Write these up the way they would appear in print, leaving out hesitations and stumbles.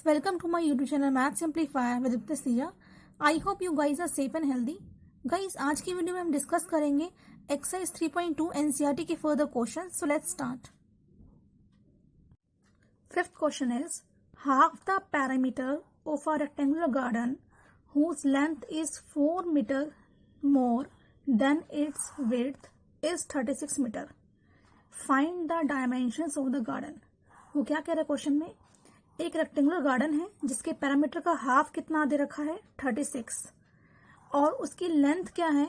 welcome to my YouTube channel Math Simplifier with Diptasiya. I hope you guys are safe and healthy. Guys, आज की video में हम discuss करेंगे exercise 3.2 NCERT के further question. So let's start. Fifth question is half the parameter of a rectangular garden whose length is 4 meter more than its width is 36 meter. Find the dimensions of the garden. वो क्या कह रहा है question में? एक rectangular garden है जिसके parameter का हाफ कितना दे रखा है 36 और उसकी लेंथ क्या है,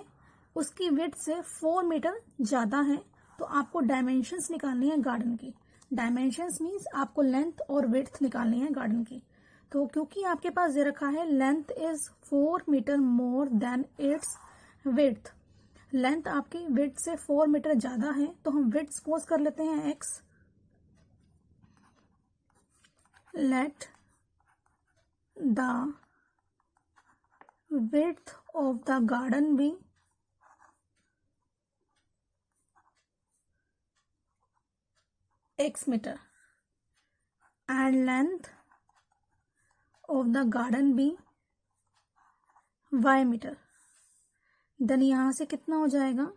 उसकी विड्थ से 4 मीटर ज्यादा है. तो आपको डायमेंशंस निकालनी है गार्डन की. डायमेंशंस मीन्स आपको लेंथ और विड्थ निकालनी है गार्डन की. तो क्योंकि आपके पास दे रखा है length is 4 meter more than its width, length आपकी विड्थ से 4 मीटर ज्यादा है, तो हम विड्थ सपोज कर लेते हैं x. Let the width of the garden be x meter and length of the garden be y meter. Then यहां से कितना हो जाएगा,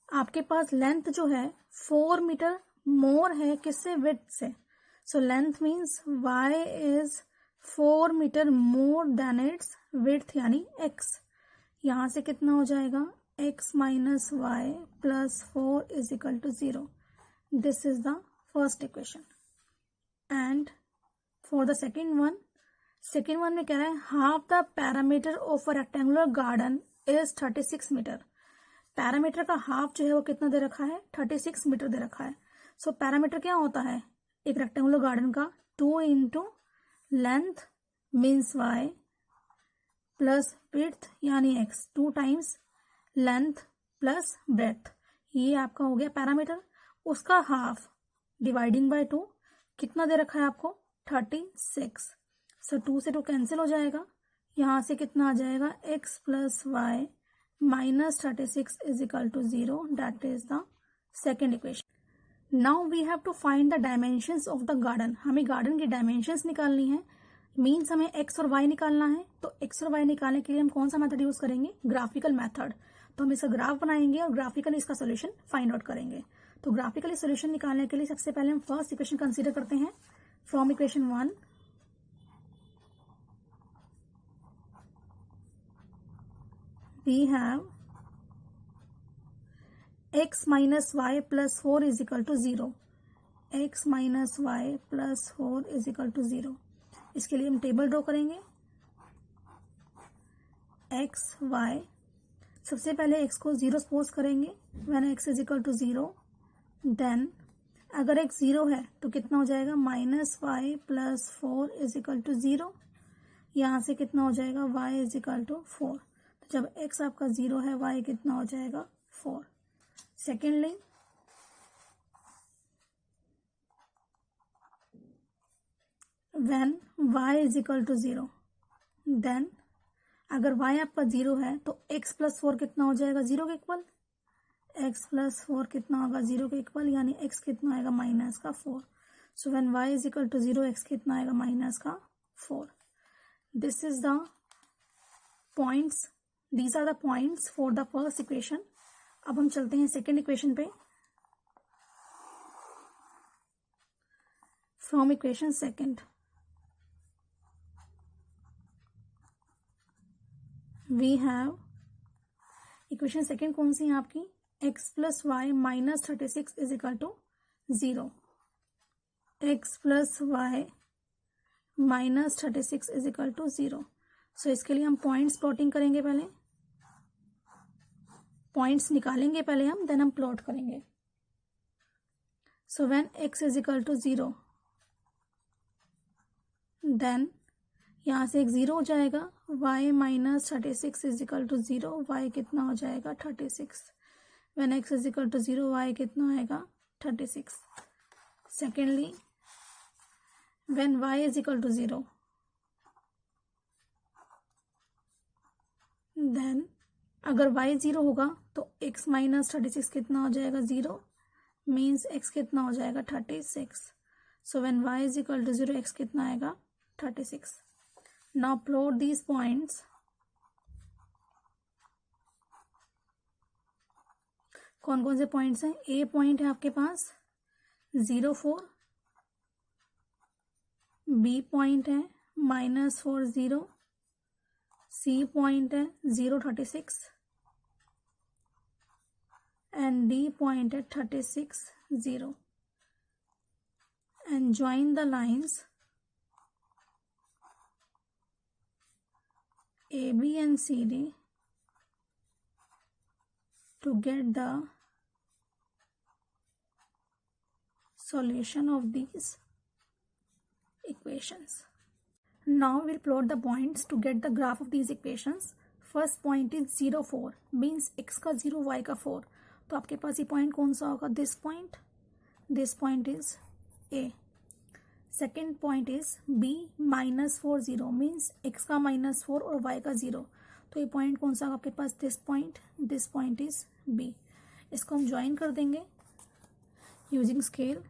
आपके पास लेंथ जो है 4 मीटर मोर है किससे, विड्थ से. So length means y is 4 meter more than its width यानी x. यहाँ से कितना हो जाएगा, x minus y plus 4 is equal to 0. This is the first equation. And for the second one में कह रहा है half the parameter of a rectangular garden is 36 meter. Parameter का हाफ जो है वो कितना दे रखा है, 36 मीटर दे रखा है. सो पैरामीटर क्या होता है एक रेक्टेंगुलर गार्डन का, 2 into length means y plus width यानी x, 2 times length plus breadth. ये आपका हो गया पैरामीटर. उसका हाफ डिवाइडिंग बाय 2 कितना दे रखा है आपको, 36. सो 2 से 2 कैंसिल हो जाएगा. यहां से कितना आ जाएगा, x plus y minus 36 is equal to 0. That is the second equation. Now we have to find the dimensions of the garden. हमें गार्डन की डायमेंशंस निकालनी है, मीन्स हमें एक्स और वाई निकालना है. तो एक्स और वाई निकालने के लिए हम कौन सा मेथड यूज करेंगे, ग्राफिकल मेथड. तो हम इसका ग्राफ बनाएंगे और ग्राफिकली इसका सोल्यूशन फाइंड आउट करेंगे. तो ग्राफिकली सोल्यूशन निकालने के लिए सबसे पहले हम फर्स्ट इक्वेशन कंसीडर करते हैं. From equation 1 we have x minus y plus 4 is equal to 0. x minus y plus 4 is equal to 0. इसके लिए हम टेबल ड्रॉ करेंगे. x y सबसे पहले x को 0 सपोज करेंगे. when x is equal to 0 then अगर x 0 है तो कितना हो जाएगा, minus y plus 4 is equal to 0. यहाँ से कितना हो जाएगा, y इज इक्वल टू 4. तो जब x आपका 0 है, y कितना हो जाएगा, 4. Secondly, when y is equal to 0, then अगर y आपका 0 है तो x प्लस 4 कितना हो जाएगा, 0 के इक्वल. x प्लस 4 कितना होगा, 0 के इक्वल, यानी x कितना आएगा, माइनस का 4. सो when y is equal to 0, x कितना आएगा, माइनस का 4. This is the points, these are the points for the first equation. अब हम चलते हैं सेकेंड इक्वेशन पे. From equation second we have, equation second कौन सी है आपकी, x plus y minus 36 is equal to 0. x plus y minus 36 is equal to 0. So इसके लिए हम पॉइंट्स प्लॉटिंग करेंगे. पहले पॉइंट्स निकालेंगे पहले हम, देन हम प्लॉट करेंगे. So when x is equal to 0 then यहां से एक 0 हो जाएगा, y minus 36 is equal to 0. y कितना हो जाएगा, 36. When x is equal to 0, y कितना आएगा, 36. Secondly when y is equal to 0 then अगर y 0 होगा तो x माइनस 36 कितना हो जाएगा, 0. मीन्स x कितना हो जाएगा, 36. So when y is equal to 0, x कितना आएगा, 36. Now plot these points. कौन कौन से पॉइंट्स हैं? ए पॉइंट है आपके पास 0.4, बी पॉइंट है -4.0, सी पॉइंट है 0.36 and D point at 36.0 and join the lines AB and CD to get the solution of these equations. Now we'll plot the points to get the graph of these equations. First point is 0.4 means x का 0 y का 4. तो आपके पास ये point कौन सा होगा? This point is A. Second point is B -4.0 means x का -4 और वाई का 0. तो ये पॉइंट कौन सा होगा आपके पास? This point is B. इसको हम ज्वाइन कर देंगे using scale.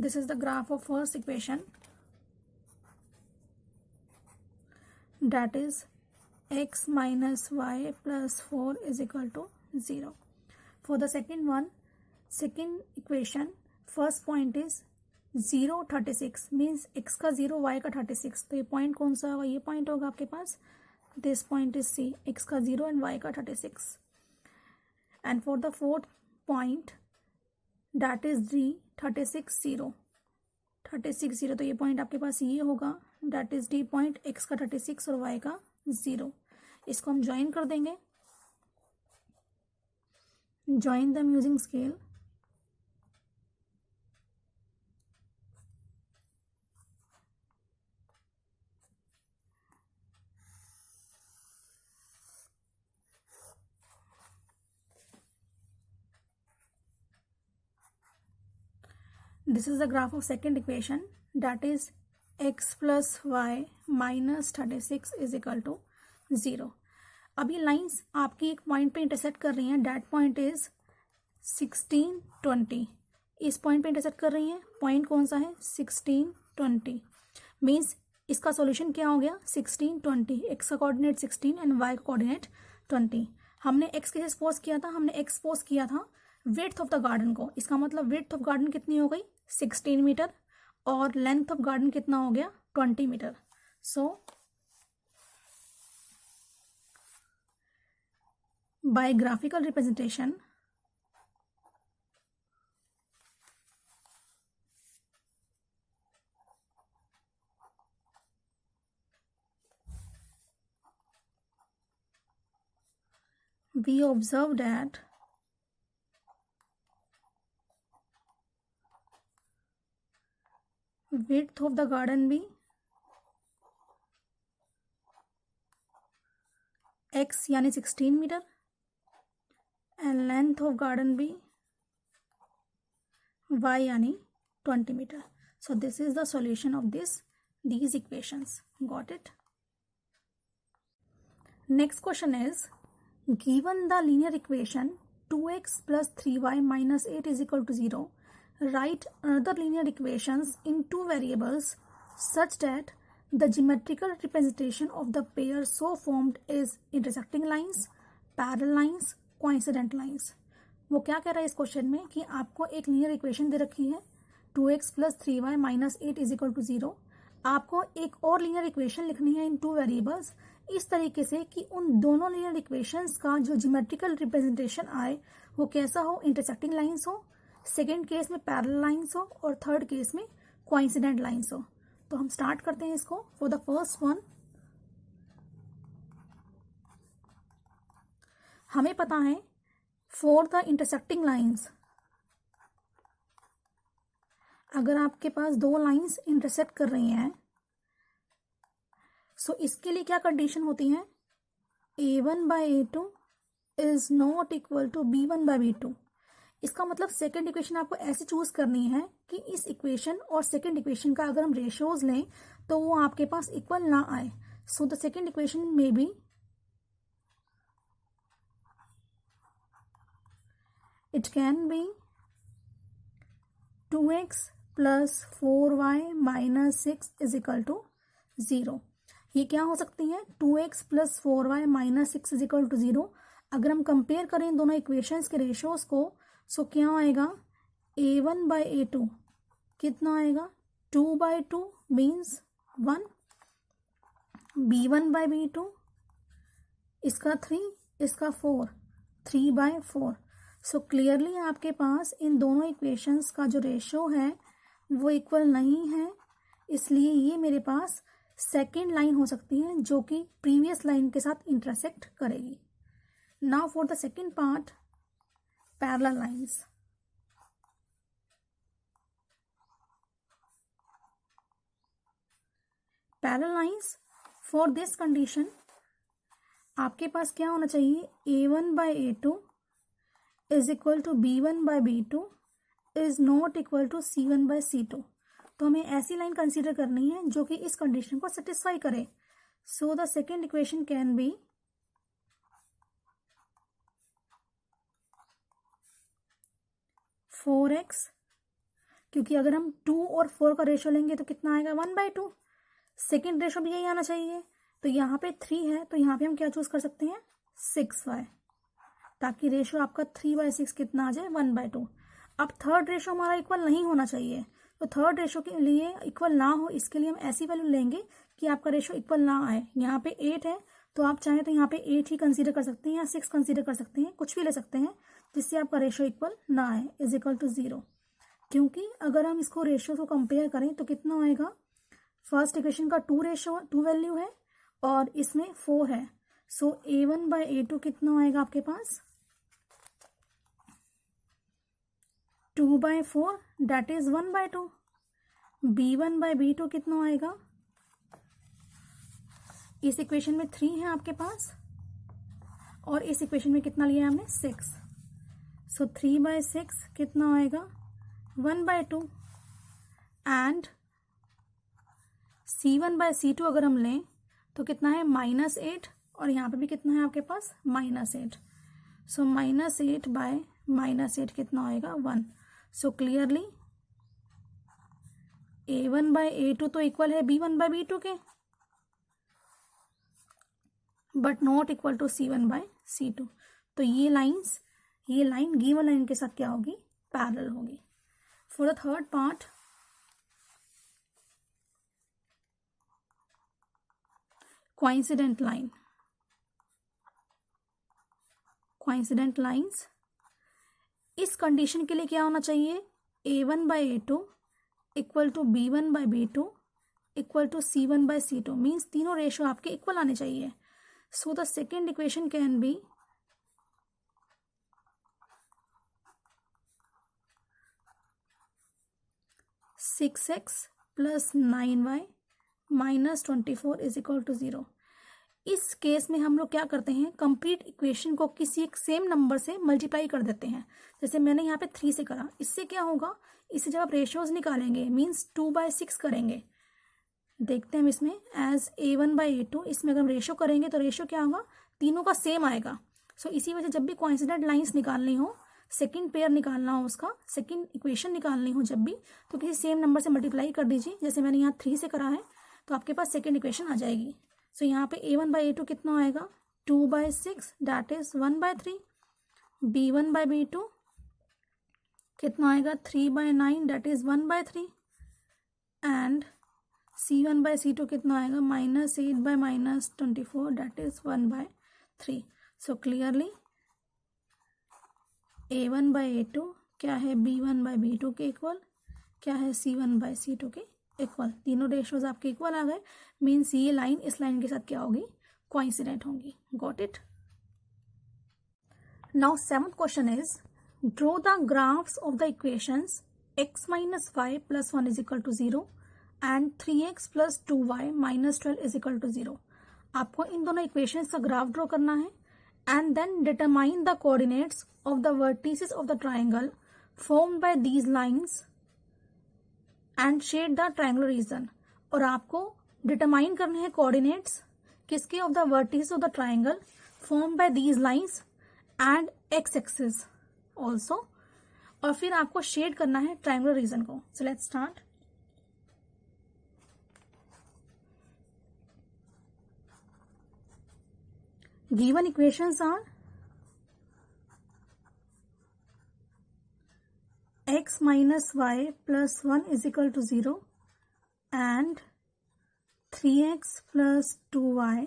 This is the graph of first equation, that is x minus y plus 4 is equal to 0. For the second equation, first point is 0.36 means x का 0 y का 36. तो ये point कौन सा होगा? ये पॉइंट होगा आपके पास. This point is C, x का 0 and y का 36. And for the fourth point, that is D 36.0. तो ये पॉइंट आपके पास ये होगा, that is D point, x का 36 और y का 0. इसको हम ज्वाइन कर देंगे. Join them using scale. This is the graph of second equation, that is x plus y minus 36 is equal to 0. अब ये लाइन्स आपकी एक पॉइंट पे इंटरसेक्ट कर रही हैं. That point is 1620. इस पॉइंट पे इंटरसेक्ट कर रही हैं. पॉइंट कौन सा है? 1620. मीन्स इसका सॉल्यूशन क्या हो गया? 1620. एक्स का कोऑर्डिनेट 16 एंड वाई का कोऑर्डिनेट 20. हमने एक्स कैसे सपोज किया था? हमने एक्स सपोज किया था विड्थ ऑफ द गार्डन को. इसका मतलब विड्थ ऑफ गार्डन कितनी हो गई? 16 मीटर. और लेंथ ऑफ गार्डन कितना हो गया? 20 meter. So by graphical representation, we observe that width of the garden be x यानी 16 meter and length of garden be y यानी 20 meter. So this is the solution of these equations. Got it? Next question is, given the linear equation 2x plus 3y minus 8 is equal to 0, write another linear equations in two variables such that the geometrical representation of the pair so formed is intersecting lines, parallel lines, coincident lines. वो क्या कह रहा है इस question में कि आपको एक लीनियर इक्वेशन दे रखी है 2x plus 3y minus 8 is equal to 0. आपको एक और लीनियर इक्वेशन लिखनी है इन टू वेरिएबल्स इस तरीके से कि उन दोनों लीनियर इक्वेशंस का जो ज्योमेट्रिकल रिप्रेजेंटेशन आए वो कैसा हो? इंटरसेक्टिंग लाइंस हो, सेकेंड केस में पैरेलल लाइंस हो और थर्ड केस में कोइंसिडेंट लाइंस हो. तो हम स्टार्ट करते हैं इसको. फॉर द फर्स्ट वन, हमें पता है फॉर द इंटरसेक्टिंग लाइंस, अगर आपके पास दो लाइंस इंटरसेक्ट कर रही हैं सो इसके लिए क्या कंडीशन होती है? a1 by a2 is not equal to b1 by b2. इसका मतलब सेकेंड इक्वेशन आपको ऐसे चूज करनी है कि इस इक्वेशन और सेकेंड इक्वेशन का अगर हम रेशियोज लें तो वो आपके पास इक्वल ना आए. सो द सेकेंड इक्वेशन में be it can be 2x plus 4y minus 6 is equal to 0। ये क्या हो सकती है? 2x plus 4y minus 6 is equal to 0। अगर हम कंपेयर करें इन दोनों इक्वेशंस के रेशियोज को, सो क्या आएगा? a1 बाई a2 कितना आएगा? 2/2 मीन्स 1। b1 बाई b2 इसका 3, इसका 4, 3/4। सो क्लियरली आपके पास इन दोनों इक्वेशंस का जो रेशियो है वो इक्वल नहीं है, इसलिए ये मेरे पास सेकेंड लाइन हो सकती है जो कि प्रीवियस लाइन के साथ इंटरसेक्ट करेगी। Now for the second part, parallel lines. Parallel lines, for this condition आपके पास क्या होना चाहिए? a1 by a2 is equal to b1 by b2 is not equal to c1 by c2। तो हमें ऐसी लाइन कंसीडर करनी है जो कि इस कंडीशन को सेटिस्फाई करे। सो the second equation can B 4x, क्योंकि अगर हम 2 और 4 का रेशियो लेंगे तो कितना आएगा? 1/2। सेकेंड रेशियो भी यही आना चाहिए। तो यहाँ पे 3 है तो यहाँ पे हम क्या चूज कर सकते हैं? 6y, ताकि रेशियो आपका 3/6 कितना आ जाए? 1/2। अब थर्ड रेशियो हमारा इक्वल नहीं होना चाहिए, तो थर्ड रेशियो के लिए इक्वल ना हो इसके लिए हम ऐसी वैल्यू लेंगे कि आपका रेशियो इक्वल ना आए। यहाँ पे 8 है तो आप चाहें तो यहाँ पे 8 ही कंसीडर कर सकते हैं या 6 कंसीडर कर सकते हैं, कुछ भी ले सकते हैं जिससे आपका रेशियो इक्वल ना आए, इज इक्वल टू 0। क्योंकि अगर हम इसको रेशियो को कंपेयर करें तो कितना आएगा? फर्स्ट इक्वेशन का 2 वैल्यू है और इसमें 4 है। सो a1 बाई a2 कितना आएगा आपके पास? 2/4 that is 1/2। b1 by b2 कितना आएगा? इस इक्वेशन में 3 है आपके पास और इस इक्वेशन में कितना लिया है हमने? 6। सो 3/6 कितना आएगा? 1/2। एंड c1 बाई c2 अगर हम लें तो कितना है? -8 और यहाँ पे भी कितना है आपके पास? -8। सो -8 बाय -8 कितना आएगा? 1। So clearly a1 by a2 तो इक्वल है b1 बाई b2 के, but not equal to c1 by c2। तो ये लाइन गिवन लाइन के साथ क्या होगी? पैरेलल होगी। For the third part, coincident line. Coincident lines, इस कंडीशन के लिए क्या होना चाहिए? a1 by a2 equal to b1 by b2 equal to c1 by c2 means तीनों रेशियो आपके इक्वल आने चाहिए। So the second equation can be 6x plus 9y minus 24 is equal to 0। इस केस में हम लोग क्या करते हैं? कंप्लीट इक्वेशन को किसी एक सेम नंबर से मल्टीप्लाई कर देते हैं। जैसे मैंने यहाँ पे 3 से करा, इससे क्या होगा? इससे जब आप रेशियोज निकालेंगे मीन्स 2/6 करेंगे। देखते हैं हम इसमें एज a1 बाई a2, इसमें अगर हम रेशियो करेंगे तो रेशियो क्या होगा? तीनों का सेम आएगा। सो इसी वजह से जब भी कोइंसिडेंट लाइंस निकालनी हो, सेकंड पेयर निकालना हो, उसका सेकंड इक्वेशन निकालनी हो जब भी, तो किसी सेम नंबर से मल्टीप्लाई कर दीजिए। जैसे मैंने यहाँ 3 से करा है तो आपके पास सेकंड इक्वेशन आ जाएगी। सो यहाँ पे a1 बाई a2 कितना आएगा? 2/6 that is 1/3। b1 by b2 कितना आएगा? 3/9 that is 1/3। And c1 by c2 कितना आएगा? -8 by -24 that is 1/3। So clearly a1 by a2 क्या है? b1 बाई b2 के इक्वल, क्या है? c1 बाई c2 के इक्वल। तीनों रेशियोज आपके इक्वल आ गए, मीन्स ये लाइन इस लाइन के साथ क्या होगी? कोइंसिडेंट होंगी। Got it? Now seventh question is draw the graphs of the equations x minus 5 plus 1 is equal to 0 and 3x plus 2y minus 12 is equal to 0। आपको इन दोनों इक्वेशंस का ग्राफ ड्रॉ करना है and then determine the coordinates of the vertices of the triangle formed by these lines and shade the triangular region. और आपको determine करने हैं coordinates किसके? Of the vertices of the triangle formed by these lines and x axis. Also, और फिर आपको shade करना है ट्रायंगुलर रीजन को. So let's start. Given equations are x minus y plus 1 is equal to 0 and 3x plus 2y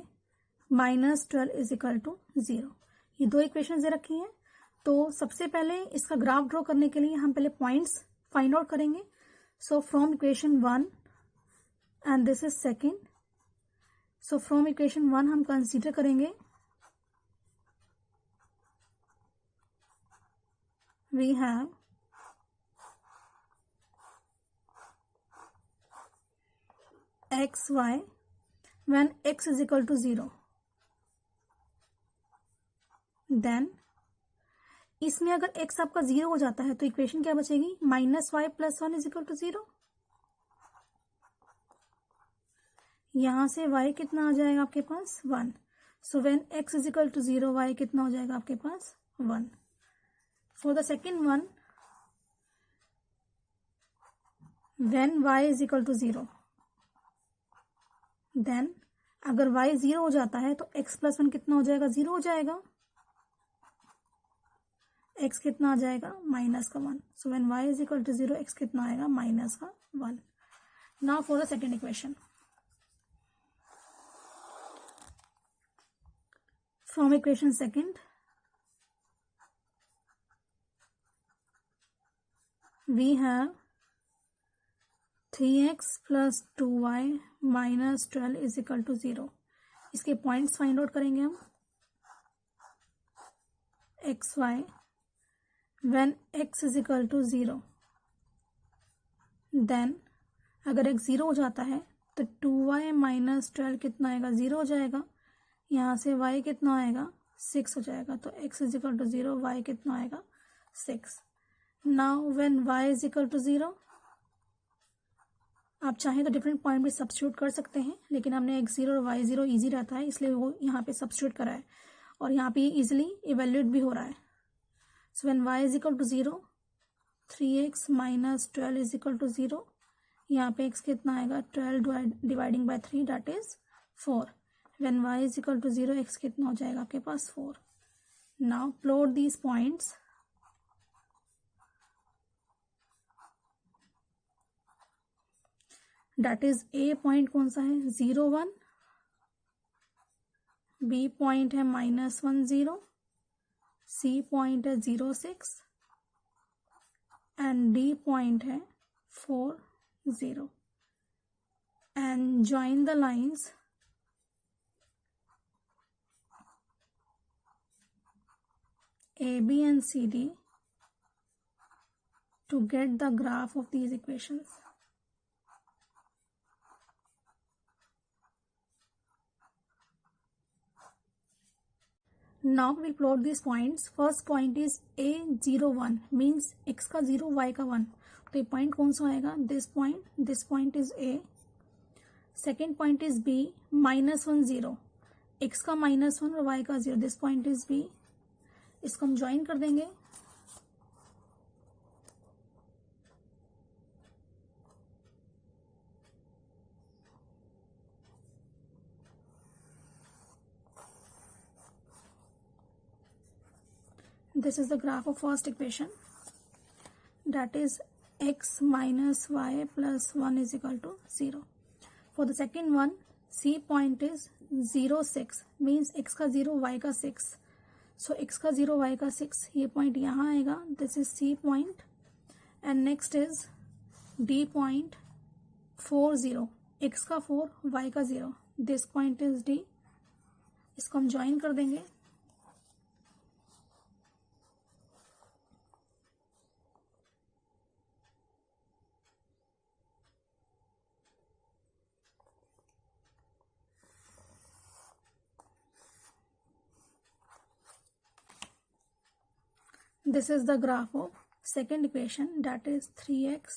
minus 12 is equal to 0. ये दो equation दे रखी हैं. तो सबसे पहले इसका ग्राफ ड्रॉ करने के लिए हम पहले पॉइंट्स फाइंड आउट करेंगे. So from equation 1 and this is second. So from equation 1 हम कंसीडर करेंगे we have xy when x is equal to 0. Then इसमें अगर x आपका 0 हो जाता है तो इक्वेशन क्या बचेगी, minus y plus 1 is equal to 0. यहां से y कितना आ जाएगा आपके पास 1. So when x is equal to 0 y कितना हो जाएगा आपके पास 1. For the second one, when y is equal to 0, then अगर y 0 हो जाता है तो x प्लस 1 कितना हो जाएगा, 0 हो जाएगा. x कितना आ जाएगा, माइनस का 1. So when y is equal to 0 x कितना आएगा, माइनस का 1. Now for the second equation. From equation second we have 3x plus 2y minus 12 is equal to 0. इसके पॉइंट्स फाइंड आउट करेंगे हम. xy when x is equal to 0, then अगर x 0 हो जाता है तो 2y माइनस 12 कितना आएगा, 0 हो जाएगा. यहाँ से y कितना आएगा, 6 हो जाएगा. तो x is equal to 0, y कितना आएगा, 6. Now when y is equal to 0, आप चाहें तो डिफरेंट पॉइंट भी सब्स्टिट्यूट कर सकते हैं, लेकिन हमने x0 और y0 इजी रहता है इसलिए वो यहाँ पे सब्स्टिट्यूट करा है और यहाँ पे इजीली इवेल्यूएट भी हो रहा है. So when y is equal to 0, 3x minus 12 is equal to 0. यहाँ पे x कितना आएगा, 12 dividing by 3 that is 4. When y is equal to 0 x कितना हो जाएगा आपके पास 4. Now plot these points. That is A point कौन सा है, 0 1, बी पॉइंट है माइनस 1 0, सी पॉइंट है 0 6 एंड डी पॉइंट है 4 0. And join the lines A B and C D to get the graph of these equations. Now we'll plot these points. First point is A 0 1 means x का 0 y का 1. तो ये point कौन सा आएगा, this point is A. Second point is B minus 1 0, x का minus 1 और y का 0. This point is B. इसको हम ज्वाइन कर देंगे. This is the graph of first equation, that is x minus y plus 1 is equal to 0. For the second one, C point is 0 6 means x का 0 y का 6. So x का 0 y का 6, ये point यहाँ आएगा. This is C point. And next is D point 4 0, x का 4 y का 0. This point is D. इसको हम ज्वाइन कर देंगे. This is the graph of second equation, that is 3x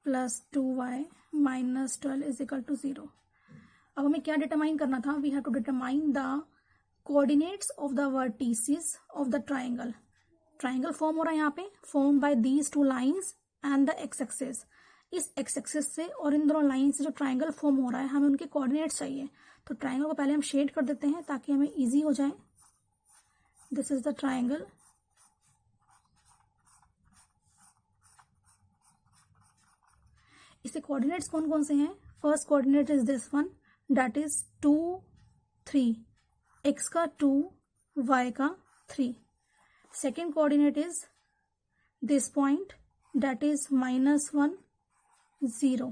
plus 2y minus 12 is equal to 0. अब हमें क्या determine करना था, we have to determine the coordinates of the vertices of the triangle. Triangle form हो रहा है यहाँ पे, form by these two lines and the X axis. इस एक्स एक्सिस से और इन दोनों लाइन से जो ट्राइंगल फॉर्म हो रहा है, हमें उनके कोऑर्डिनेट्स चाहिए। तो ट्राइंगल को पहले हम शेड कर देते हैं ताकि हमें इजी हो जाए। This is the triangle. इसके कोऑर्डिनेट्स कौन कौन से हैं? First coordinate is this one, that is 2 3, x का 2, वाई का 3। Second coordinate is this point, that is -1 0,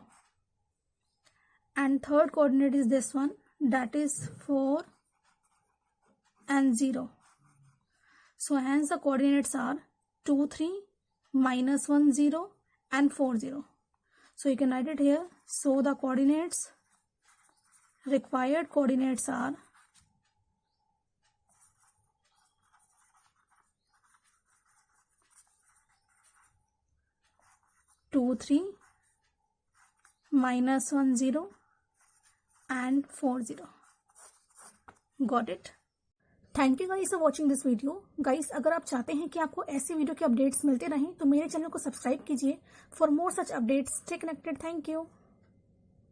and third coordinate is this one, that is 4 and 0. So hence the coordinates are 2 3, -1 0 and 4 0. So you can write it here. So the required coordinates are 2 3, -1 0 and 4 0. Got it? Thank you guys for watching this video. Guys अगर आप चाहते हैं कि आपको ऐसे video के updates मिलते रहें तो मेरे चैनल को सब्सक्राइब कीजिए for more such updates. Stay connected. Thank you.